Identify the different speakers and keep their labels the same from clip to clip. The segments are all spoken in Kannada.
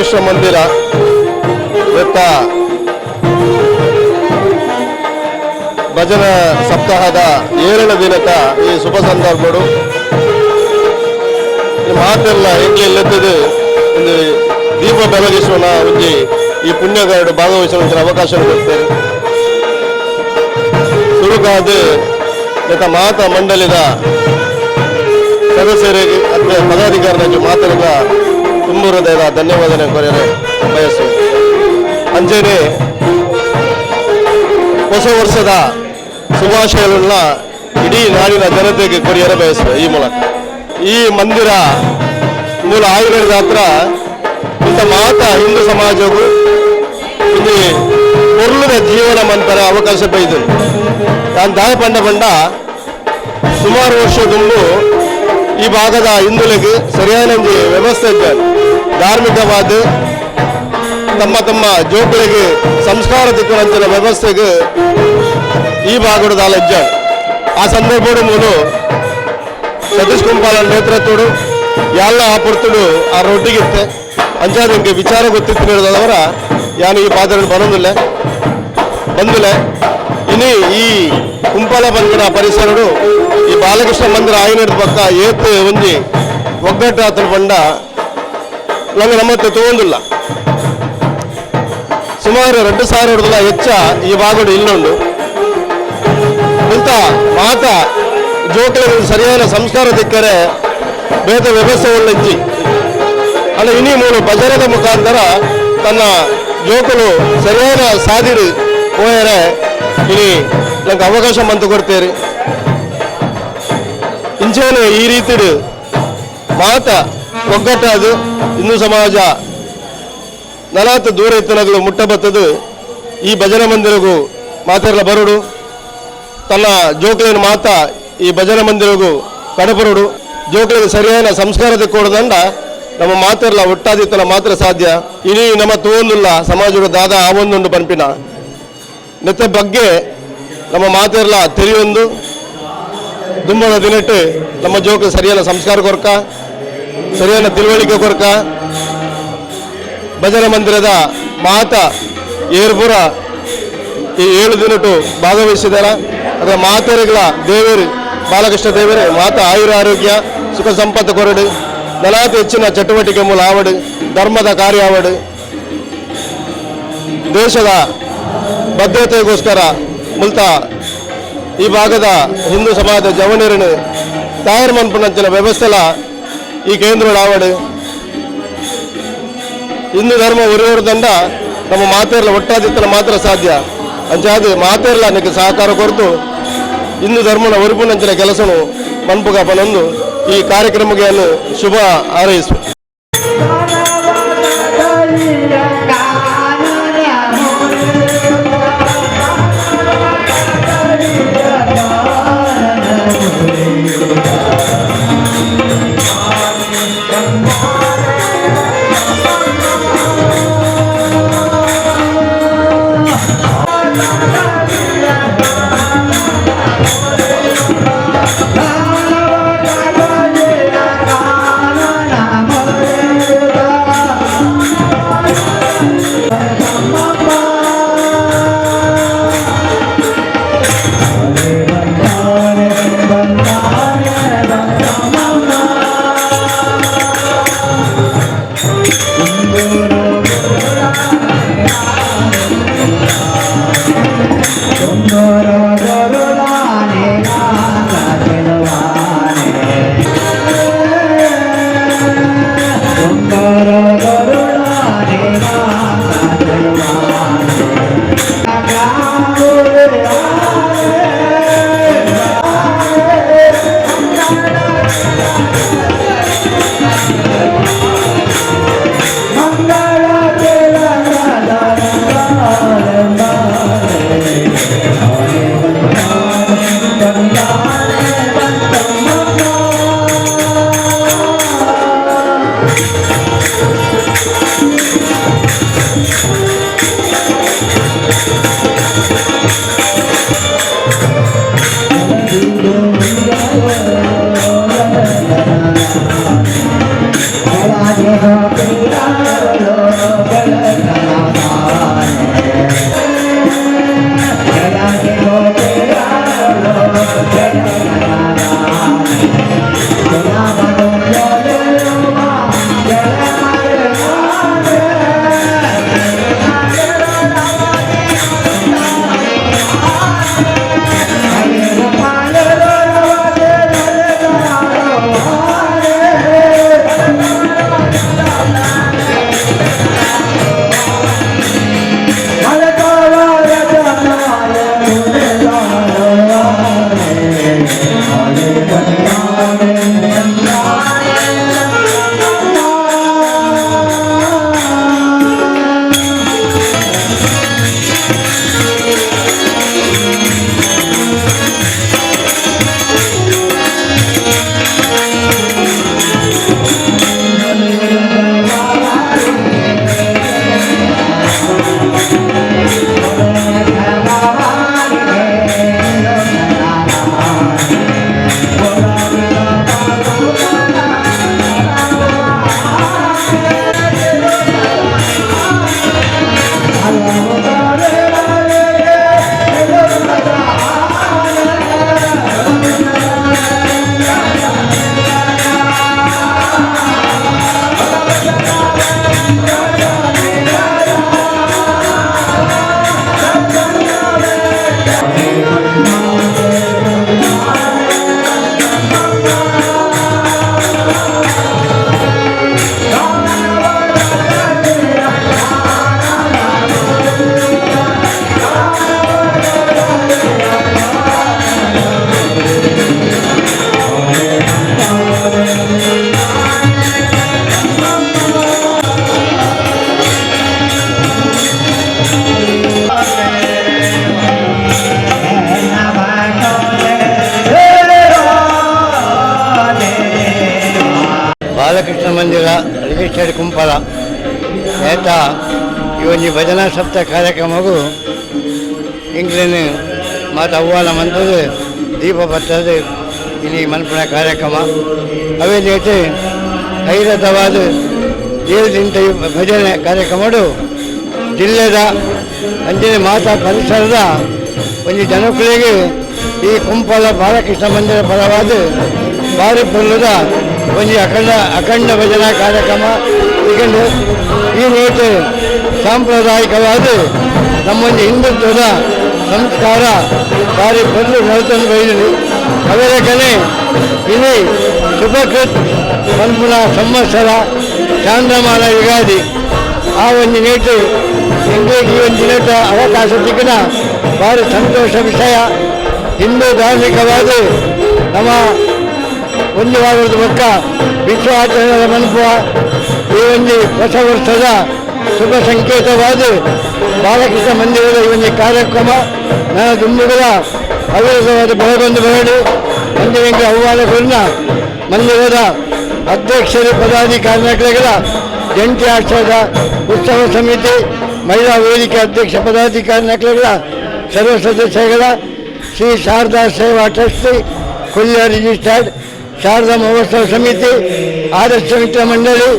Speaker 1: ಬಾಲಕೃಷ್ಣ ಮಂದಿರ ಇವತ್ತ ಭಜನಾ ಸಪ್ತಾಹದ 7ನೇ ದಿನದ ಈ ಶುಭ ಸಂದರ್ಭಗಳು ಮಾತೆಲ್ಲ ಎಂಗ್ಲೆಲ್ಲದ್ದು ಒಂದು ದೀಪ ಬೆಳಗಿಸುವನ ಒಂಜಿ ಈ ಪುಣ್ಯಗಾರಡು ಭಾಗವಹಿಸುವ ಅವಕಾಶ ಕೊಡ್ತಾರೆ. ಸುರುಗಾದ ಮಾತ ಮಂಡಳಿದ ಸದಸ್ಯರಿಗೆ ಅಥವಾ ಪದಾಧಿಕಾರಿಗಳಿಗೆ ಮಾತನಾಗ ತುಂಬ ಹೃದಯದ ಧನ್ಯವಾದ ಕೊರೆಯರೆ ಬಯಸು. ಅಂಜನೆ ಹೊಸ ವರ್ಷದ ಶುಭಾಶಯಗಳನ್ನ ಇಡೀ ನಾಡಿನ ಜನತೆಗೆ ಕೊರಿಯರೆ ಬಯಸುವ ಈ ಮೂಲಕ. ಈ ಮಂದಿರ ಮೂಲ ಆಯುರ್ವೇದ ಹತ್ರ ಇಂಥ ಮಾತ ಹಿಂದೂ ಸಮಾಜವು ಇಲ್ಲಿ ಪೊರ್ಲದ ಜೀವನ ಮಂತರ ಅವಕಾಶ ಬೈದು ನಾನು ದಾಯ ಪಂಡ ಸುಮಾರು ವರ್ಷ ತುಂಬು ಈ ಭಾಗದ ಹಿಂದುಳಿಗೆ ಸರಿಯಾದ ವ್ಯವಸ್ಥೆ ಇದ್ದಾರೆ. ಧಾರ್ಮಿಕವಾದ ತಮ್ಮ ತಮ್ಮ ಜೋಕುಳಿಗೆ ಸಂಸ್ಕಾರ ತಿಕ್ಕುವಂತಹ ವ್ಯವಸ್ಥೆಗೆ ಈ ಭಾಗದ ಆಲಜ್ಜ. ಆ ಸಂದರ್ಭದ ಮೂಲ ಸತೀಶ್ ಕುಂಪಾಲ ನೇತೃತ್ವಡು ಎಲ್ಲ ಪುರ್ತುಡು ಆ ರೊಟ್ಟಿಗಿತ್ತೆ ಅಂಚಾದ ನಿಮಗೆ ವಿಚಾರ ಗೊತ್ತಿತ್ತು ಹೇಳಿದವರ ಯಾನು ಈ ಪಾತ್ರೆ ಬಂದಿಲ್ಲ ಇನ್ನು ಈ ಕುಂಪಾಲ ಬಂದಿನ ಪರಿಸರಡು ಈ ಬಾಲಕೃಷ್ಣ ಮಂದಿರ ಆಯ್ನದ ಪಕ್ಕ ಏತ್ ಒಂಜಿ ಒಗ್ಗಟ್ಟು ಆತನ ಬಂಡ ನಮಗೆ ನಮ್ಮತ್ತೆ ತಗೊಂಡಿಲ್ಲ. ಸುಮಾರು 2,000 ಹೆಚ್ಚ ಈ ಭಾಗಡು ಇಲ್ಲುಂಡು ಇಂಥ ಮಾತ ಜೋಕುಗಳಿಗೆ ಸರಿಯಾದ ಸಂಸ್ಕಾರ ದಿಕ್ಕರೆ ಬೇದ ವ್ಯವಸ್ಥೆ ಒಳ್ಳೆಜ್ಜಿ ಅಲ್ಲ ಇನ್ನೀ ಮೂರು ಭಜನದ ಮುಖಾಂತರ ತನ್ನ ಜೋಕುಲು ಸರಿಯಾದ ಸಾದಿರು ಹೋಯರೆ ಇನಿ ನಂಗೆ ಅವಕಾಶ ಮಂತು ಕೊಡ್ತೇರಿ. ಇಂಚೇನು ಈ ರೀತಿ ಮಾತ ಒಗ್ಗಟ್ಟಾದು ಹಿಂದೂ ಸಮಾಜ ನಲವತ್ತು ದೂರ ಇತ್ತನಗಳು ಮುಟ್ಟಬತ್ತದು ಈ ಭಜನಾ ಮಂದಿರಗೂ ಮಾತೆಲ್ಲ ಬರೋಡು ತನ್ನ ಜೋಕುಲಿನ ಮಾತ ಈ ಭಜನಾ ಮಂದಿರಗೂ ಕಡಪರೋಡು ಜೋಕುಲಿಗೆ ಸರಿಯಾದ ಸಂಸ್ಕಾರತೆ ಕೊಡೋದಂಡ ನಮ್ಮ ಮಾತೆಲ್ಲ ಒಟ್ಟಾದಿತ್ತಲ್ಲ ಮಾತ್ರ ಸಾಧ್ಯ. ಇಡೀ ನಮ್ಮ ತೋಂದಿಲ್ಲ ಸಮಾಜದ ದಾದ ಆ ಒಂದೊಂದು ಪಂಪಿನ ನೆತ್ತ ಬಗ್ಗೆ ನಮ್ಮ ಮಾತೆಲ್ಲ ತೆರೆಯೊಂದು ದುಂಬದ ದಿನಟ್ಟು ನಮ್ಮ ಜೋಕು ಸರಿಯಾದ ಸಂಸ್ಕಾರ ಕೊರಕ ಸರಿಯಾದ ತಿಳುವಳಿಕೆ ಕೊರಕ ಭಜನಾ ಮಂದಿರದ ಮಾತ ಏರ್ಪುರ ಈ 7 ದಿನಟ್ಟು ಭಾಗವಹಿಸಿದಾರ. ಅದರ ಮಾತೆರೆಗಳ ದೇವರು ಬಾಲಕೃಷ್ಣ ದೇವರೇ ಮಾತ ಆಯುರ ಆರೋಗ್ಯ ಸುಖ ಸಂಪತ್ತು ಕೊರಡು ನಲವತ್ತು ಹೆಚ್ಚಿನ ಚಟುವಟಿಕೆ ಮೂಲ ಆವಡು ಧರ್ಮದ ಕಾರ್ಯ ಆವಡು ದೇಶದ ಭದ್ರತೆಗೋಸ್ಕರ ಮುಲ್ತ ಈ ಭಾಗದ ಹಿಂದೂ ಸಮಾಜದ ಜವನೀರನ್ನು ತಯಾರು ಮನ್ಪುನಂಚಿನ ವ್ಯವಸ್ಥೆಲ ಈ ಕೇಂದ್ರ ಆವಡು ಹಿಂದೂ ಧರ್ಮ ಉರಿಯೋರ್ದಂಡ ನಮ್ಮ ಮಾತೆರ್ಲ ಒಟ್ಟಾದಿತ್ತಲ ಮಾತ್ರ ಸಾಧ್ಯ. ಅಂಚಾದ ಮಾತೆರ್ಲ ನನಗೆ ಸಹಕಾರ ಕೊರತು ಹಿಂದೂ ಧರ್ಮನ ಒರಿಪುನಂಚಿನ ಕೆಲಸನು ಮನ್ಪುಗಪ್ಪನೊಂದು ಈ ಕಾರ್ಯಕ್ರಮಕ್ಕೆ ಶುಭ ಹಾರೈಸುವ.
Speaker 2: ಬಾಲಕೃಷ್ಣ ಮಂದಿರ ರಿಜಿಸ್ಟರ್ಡ್ ಕುಂಪಲ ಏತ ಈ ಭಜನಾ ಸಪ್ತ ಕಾರ್ಯಕ್ರಮವು ಇಂಗ್ಲೆಂಡ್ ಮತ್ತು ಅವ್ವಾಲ ಮಂತ್ರದ ದೀಪ ಬರ್ತದ ಇಲ್ಲಿ ಮನ್ಪುಣ ಕಾರ್ಯಕ್ರಮ ಅವೇ ಜೊತೆ ಐರತವಾದ 7 ದಿನದ ಭಜನೆ ಕಾರ್ಯಕ್ರಮಗಳು ಜಿಲ್ಲೆದ ಅಂಜನೆ ಮಾತಾ ಪರಿಸರದ ಒಂದು ಜನಕುಲಿಗೆ ಈ ಕುಂಪಲ ಬಾಲಕೃಷ್ಣ ಮಂದಿರ ಪರವಾದ ಭಾರಿ ಪುಲ್ಲದ ಒಂದು ಅಖಂಡ ಭಜನಾ ಕಾರ್ಯಕ್ರಮ ಏಕೆಂದರೆ ಈ ರೀತಿ ಸಾಂಪ್ರದಾಯಿಕವಾದ ನಮ್ಮೊಂದು ಹಿಂದುತ್ವದ ಸಂಸ್ಕಾರ ಭಾರಿ ಪುಲ್ಲು ನಡತಂದು ಬೈದಿದೆ ಅವರಕನೆ ಇಲ್ಲಿ ಶುಭಕೃತ್ ಮನ್ಪುನ ಸಂವತ್ಸರ ಚಾಂದ್ರಮಾನ ಯುಗಾದಿ ಆ ಒಂದು ನೀಟು ಇಂಗ್ಲಿಗೆ ಈ ಒಂದು ದಿನದ ಅವಕಾಶ ಸಿಕ್ಕಿದ ಭಾರಿ ಸಂತೋಷ ವಿಷಯ ಹಿಂದೂ ಧಾರ್ಮಿಕವಾದ ನಮ್ಮ ಒಂದು ವಾರದ ಪಕ್ಕ ವಿಶ್ವ ಆಚರಣೆ ಮನ್ಪುವ ಈ ಒಂದು ಹೊಸ ವರ್ಷದ ಶುಭ ಸಂಕೇತವಾದ ಬಾಲಕೃಷ್ಣ ಮಂದಿರದ ಈ ಒಂದು ಕಾರ್ಯಕ್ರಮ ನನ್ನ ದುಂಬುಗಳ ಅವಿರತವಾದ ಬೆಳಗೊಂದು ಬರಡು ಮಂದಿರಕ್ಕೆ ಆಹ್ವಾನಗಳನ್ನ ಮಂದಿರದ ಅಧ್ಯಕ್ಷರು ಪದಾಧಿಕಾರಿಗಳ ಜಂಟಿ ಆಶ್ರಯದ ಉತ್ಸವ ಸಮಿತಿ ಮಹಿಳಾ ವೇದಿಕೆ ಅಧ್ಯಕ್ಷ ಪದಾಧಿಕಾರಿಗಳ ಸರ್ವ ಸದಸ್ಯಗಳ ಶ್ರೀ ಶಾರದಾ ಸೇವಾ ಟ್ರಸ್ಟ್ ಕೊಲ್ಯ ರಿಜಿಸ್ಟರ್ಡ್ ಶಾರದಾ ಮಹೋತ್ಸವ ಸಮಿತಿ ಆದರ್ಶ ಮಿತ್ರ ಮಂಡಳಿ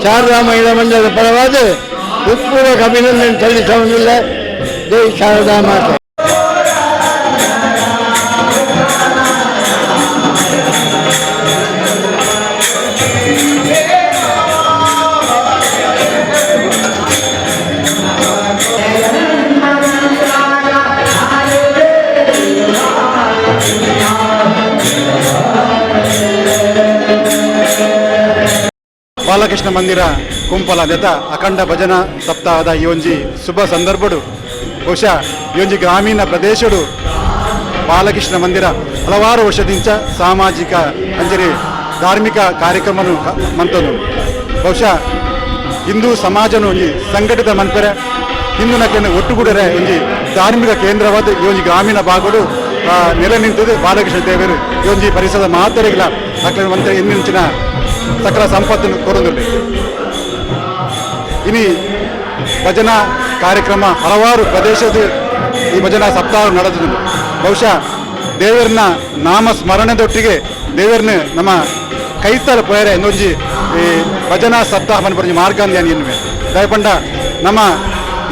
Speaker 2: ಶಾರದಾ ಮಹಿಳಾ ಮಂಡಳದ ಪರವಾದ ಹೃತ್ಪೂರ್ವಕ ಅಭಿನಂದನೆ ಸಲ್ಲಿಸುವುದಿಲ್ಲ. ಜೈ ಶಾರದಾ ಮಾತೆ.
Speaker 3: ಬಾಲಕೃಷ್ಣ ಮಂದಿರ ಕುಂಪಲ ದೆತ ಅಖಂಡ ಭಜನಾ ಸಪ್ತಾಹದ ಈ ಒಂಜಿ ಶುಭ ಸಂದರ್ಭಡು ಬಹುಶಃ ಈ ಒಂಜಿ ಗ್ರಾಮೀಣ ಪ್ರದೇಶಡು ಬಾಲಕೃಷ್ಣ ಮಂದಿರ ಹಲವಾರು ವರ್ಷದಿಂದ ಸಾಮಾಜಿಕ ಅಂಜರಿ ಧಾರ್ಮಿಕ ಕಾರ್ಯಕ್ರಮನು ಮಂತನು ಬಹುಶಃ ಹಿಂದೂ ಸಮಾಜನು ಒಂಜಿ ಸಂಘಟಿತ ಮನ್ಪೆರೆ ಹಿಂದೂ ನಕ್ಕನ್ನು ಒಟ್ಟುಗೂಡರೆ ಒಂಜಿ ಧಾರ್ಮಿಕ ಕೇಂದ್ರವಾದ ಈ ಒಂಜಿ ಗ್ರಾಮೀಣ ಭಾಗಡು ನೆಲೆ ನಿಂತದ್ದು ಬಾಲಕೃಷ್ಣ ದೇವರು ಈ ಒಂಜಿ ಪರಿಸರದ ಮಾತರಿಗಳ ಅಕ್ಲ ಮಂತ್ರ ಎಂದಿನ ಸಕಲ ಸಂಪತ್ತನ್ನು ಕೊರೊಂದುಂಡು ಇನಿ ಭಜನಾ ಕಾರ್ಯಕ್ರಮ ಹಲವಾರು ಪ್ರದೇಶದ ಈ ಭಜನಾ ಸಪ್ತಾಹ ನಡೆದುಂಡು ಬಹುಶಃ ದೇವರನ್ನ ನಾಮ ಸ್ಮರಣದೊಟ್ಟಿಗೆ ದೇವರನ್ನ ನಮ್ಮ ಕೈತಲ ಪೋಯರೆ ಇನ್ನೊಂಜಿ ಈ ಭಜನಾ ಸಪ್ತಾಹ ಮನೆ ಮಾರ್ಗಾಂಧ್ಯಾನಿ ಎನ್ನುವೆ ದಯಪಂಡ ನಮ್ಮ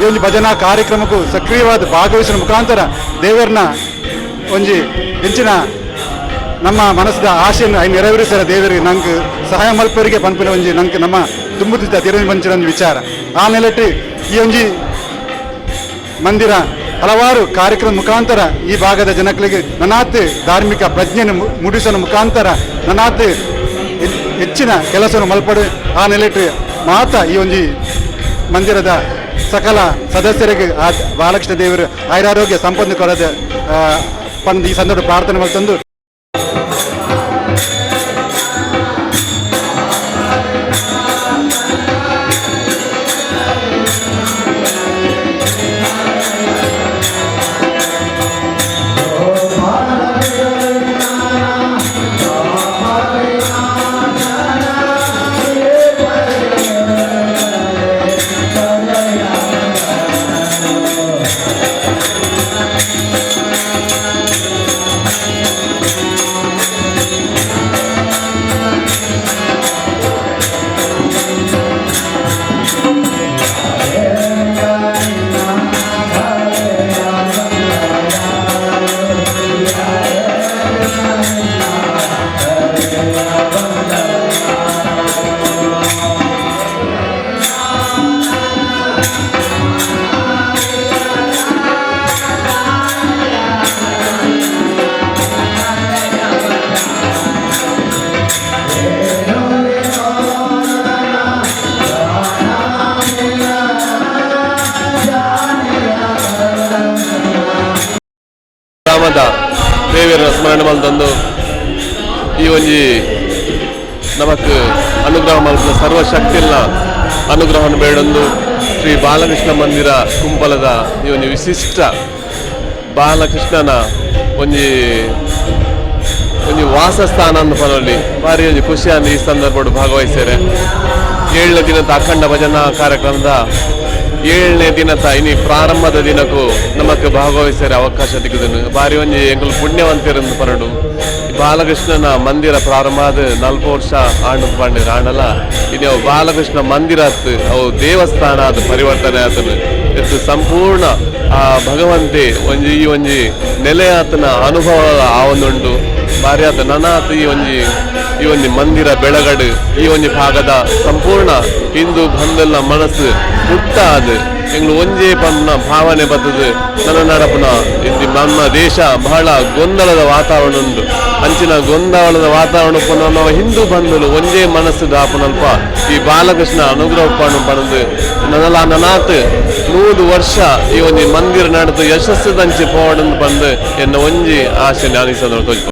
Speaker 3: ಈ ಒಂದು ಭಜನಾ ಕಾರ್ಯಕ್ರಮಕ್ಕೂ ಸಕ್ರಿಯವಾದ ಭಾಗವಹಿಸುವ ಮುಖಾಂತರ ದೇವರನ್ನ ಒಂಜಿ ಹೆಚ್ಚಿನ ನಮ್ಮ ಮನಸ್ಸಿನ ಆಶೆಯನ್ನು ನೆರವೇರಿಸಿದ ದೇವರಿಗೆ ನಂಗೆ ಸಹಾಯ ಮಲ್ಪರಿಗೆ ಪಂಪಿನ ಒಂಜಿ ನಂಗೆ ನಮ್ಮ ತುಂಬುತ್ತಿದ್ದ ತಿರುಗಿ ಬಂಚಿನ ಒಂದು ವಿಚಾರ ಆ ನೆಲೆಟ್ಟು ಈ ಒಂಜಿ ಮಂದಿರ ಹಲವಾರು ಕಾರ್ಯಕ್ರಮ ಮುಖಾಂತರ ಈ ಭಾಗದ ಜನಗಳಿಗೆ ನನಾತ್ ಧಾರ್ಮಿಕ ಪ್ರಜ್ಞೆಯನ್ನು ಮೂಡಿಸುವ ಮುಖಾಂತರ ನನಾತ್ ಹೆಚ್ಚಿನ ಕೆಲಸವನ್ನು ಮಲ್ಪಡು ಆ ನೆಲೆಟ್ಟು ಮಾತ ಈ ಒಂಜಿ ಮಂದಿರದ ಸಕಲ ಸದಸ್ಯರಿಗೆ ಆ ಬಾಲಕೃಷ್ಣ ದೇವರು ಆಯುರಾರೋಗ್ಯ ಸಂಪತ್ತು ಕೊಡದ ಪಂದು ಈ ಸಂದರ್ಭ ಪ್ರಾರ್ಥನೆ ಮಾಡ್ತಂದು
Speaker 1: ಮಲ್ತಂದು ಈ ಒಂಜಿ ನಮಕ್ ಅನುಗ್ರಹ ಮಲ್ಪನ ಸರ್ವಶಕ್ತಿಲ್ನ ಅನುಗ್ರಹವನ್ನು ಬೇಡೊಂದು ಶ್ರೀ ಬಾಲಕೃಷ್ಣ ಮಂದಿರ ಕುಂಪಲದ ಈ ಒಂದು ವಿಶಿಷ್ಟ ಬಾಲಕೃಷ್ಣನ ಒಂಜಿ ವಾಸಸ್ಥಾನ ಅಂತ ಪನೊಲಿ ಭಾರಿ ಒಂದು ಖುಷಿಯನ್ನು ಈ ಸಂದರ್ಭ ಭಾಗವಹಿಸ್ಯಾರೆ. 7ನೇ ದಿನದ ಅಖಂಡ ಭಜನಾ ಕಾರ್ಯಕ್ರಮದ 7ನೇ ದಿನದ ಇನಿ ಪ್ರಾರಂಭದ ದಿನಕ್ಕೂ ನಮಕ್ ಭಾಗವಹಿಸ್ಯಾರೆ ಅವಕಾಶ ತೆಗೆದನು. ಭಾರಿ ಒಂಜಿ ಎಂಕುಲು ಪುಣ್ಯವಂತಿರಂದು ಪರಡು ಬಾಲಕೃಷ್ಣನ ಮಂದಿರ ಪ್ರಾರಂಭ ಆದ 4 ವರ್ಷ ಆಂಡು ಪಾಂಡಿರ ಆಂಡಲ ಇನ್ನು ಅವು ಬಾಲಕೃಷ್ಣ ಮಂದಿರ ಅವು ದೇವಸ್ಥಾನ ಅದು ಪರಿವರ್ತನೆ ಆತನು ಇದು ಸಂಪೂರ್ಣ ಆ ಭಗವಂತೆ ಈ ಒಂಜಿ ನೆಲೆ ಆತನ ಅನುಭವ ಆವೊಂದುಂಡು ಭಾರಿ ಆತ ನನಾತ್ ಈ ಒಂಜಿ ಮಂದಿರ ಬೆಳಗಡು ಈ ಒಂಜಿ ಭಾಗದ ಸಂಪೂರ್ಣ ಹಿಂದೂ ಬಂಧುಲ್ನ ಮನಸ್ಸು ಪುಟ್ಟ ಅದು ಎಂಗ್ಳು ಒಂಜೇ ಪನ್ನ ಭಾವನೆ ಬರ್ತದೆ ನನ್ನ ನಡಪನ ಇಂದು ನಮ್ಮ ದೇಶ ಬಹಳ ಗೊಂದಲದ ವಾತಾವರಣ ಉಂಟು. ಅಂಚಿನ ಗೊಂದಲದ ವಾತಾವರಣ ನಾವು ಹಿಂದೂ ಬಂಧುಲು ಒಂಜೇ ಮನಸ್ಸು ದಾಪನಲ್ಪ ಈ ಬಾಲಕೃಷ್ಣ ಅನುಗ್ರಹ ಪಣದು ನನಾತ್ 100 ವರ್ಷ ಈ ಒಂಜಿ ಮಂದಿರ ನಡೆದು ಯಶಸ್ಸು ದಂಚಿ ಪೋವಡನ್ನು ಬಂದು ಎನ್ನ ಒಂಜಿ ಆಸೆ ನಾನಿಸೋದು